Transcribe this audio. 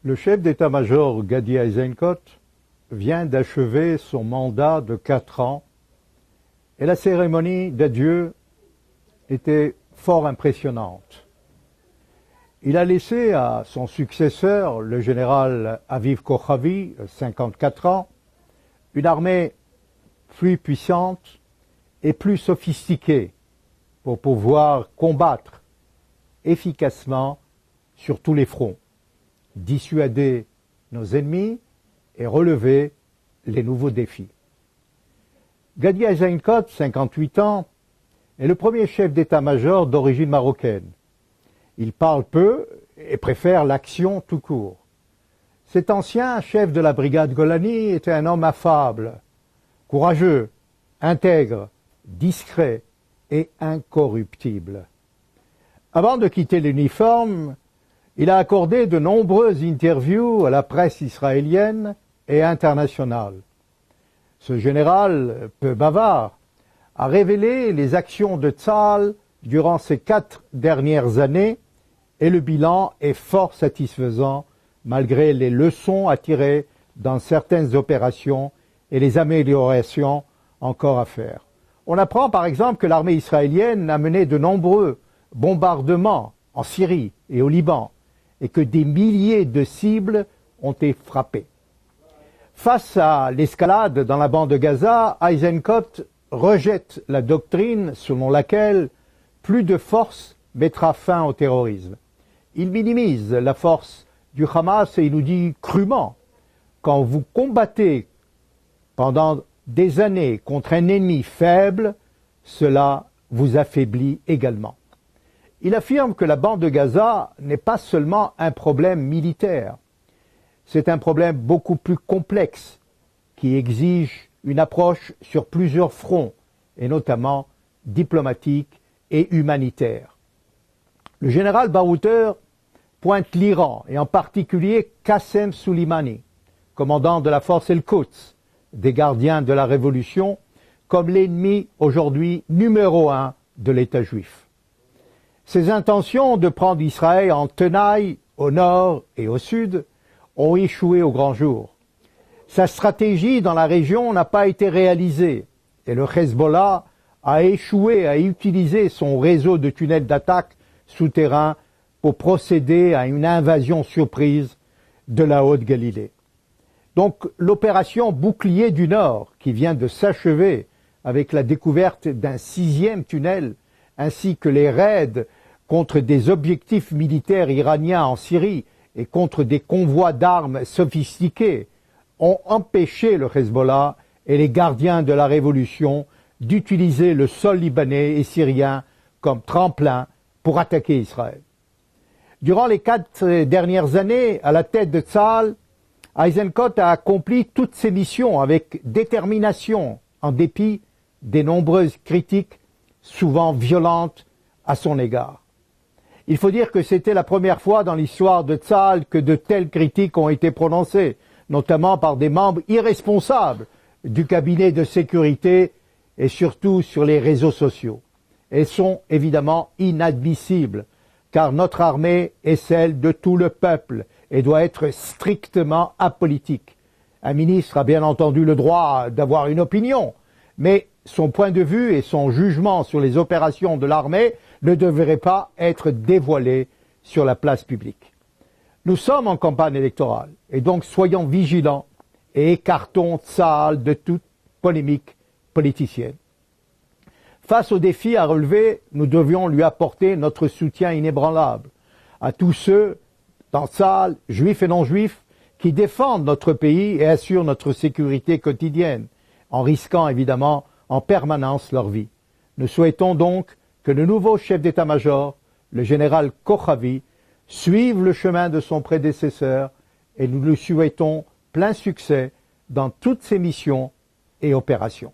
Le chef d'état-major Gadi Eisenkot vient d'achever son mandat de 4 ans et la cérémonie d'adieu était fort impressionnante. Il a laissé à son successeur, le général Aviv Kochavi, 54 ans, une armée plus puissante et plus sophistiquée pour pouvoir combattre efficacement sur tous les fronts, dissuader nos ennemis et relever les nouveaux défis. Gadi Eisenkot, 58 ans, est le premier chef d'état-major d'origine marocaine. Il parle peu et préfère l'action tout court. Cet ancien chef de la brigade Golani était un homme affable, courageux, intègre, discret et incorruptible. Avant de quitter l'uniforme, il a accordé de nombreuses interviews à la presse israélienne et internationale. Ce général, peu bavard, a révélé les actions de Tzahal durant ces 4 dernières années et le bilan est fort satisfaisant malgré les leçons à tirer dans certaines opérations et les améliorations encore à faire. On apprend par exemple que l'armée israélienne a mené de nombreux bombardements en Syrie et au Liban et que des milliers de cibles ont été frappées. Face à l'escalade dans la bande de Gaza, Eisenkot rejette la doctrine selon laquelle plus de force mettra fin au terrorisme. Il minimise la force du Hamas et il nous dit crûment « Quand vous combattez pendant des années contre un ennemi faible, cela vous affaiblit également. » Il affirme que la bande de Gaza n'est pas seulement un problème militaire, c'est un problème beaucoup plus complexe qui exige une approche sur plusieurs fronts, et notamment diplomatique et humanitaire. Le général Barouter pointe l'Iran, et en particulier Qassem Soleimani, commandant de la force El-Quds, des gardiens de la Révolution, comme l'ennemi aujourd'hui numéro 1 de l'État juif. Ses intentions de prendre Israël en tenaille au nord et au sud ont échoué au grand jour. Sa stratégie dans la région n'a pas été réalisée et le Hezbollah a échoué à utiliser son réseau de tunnels d'attaque souterrains pour procéder à une invasion surprise de la Haute-Galilée. Donc l'opération Bouclier du Nord, qui vient de s'achever avec la découverte d'un 6e tunnel, ainsi que les raids contre des objectifs militaires iraniens en Syrie et contre des convois d'armes sophistiqués, ont empêché le Hezbollah et les gardiens de la Révolution d'utiliser le sol libanais et syrien comme tremplin pour attaquer Israël. Durant les 4 dernières années, à la tête de Tzahal, Eisenkot a accompli toutes ses missions avec détermination, en dépit des nombreuses critiques, souvent violentes, à son égard. Il faut dire que c'était la première fois dans l'histoire de Tzahal que de telles critiques ont été prononcées, notamment par des membres irresponsables du cabinet de sécurité et surtout sur les réseaux sociaux. Elles sont évidemment inadmissibles, car notre armée est celle de tout le peuple et doit être strictement apolitique. Un ministre a bien entendu le droit d'avoir une opinion, mais son point de vue et son jugement sur les opérations de l'armée ne devraient pas être dévoilés sur la place publique. Nous sommes en campagne électorale et donc soyons vigilants et écartons Tzahal de toute polémique politicienne. Face aux défis à relever, nous devions lui apporter notre soutien inébranlable à tous ceux dans Tzahal, juifs et non-juifs, qui défendent notre pays et assurent notre sécurité quotidienne, en risquant évidemment en permanence leur vie. Nous souhaitons donc que le nouveau chef d'état-major, le général Kochavi, suive le chemin de son prédécesseur et nous lui souhaitons plein succès dans toutes ses missions et opérations.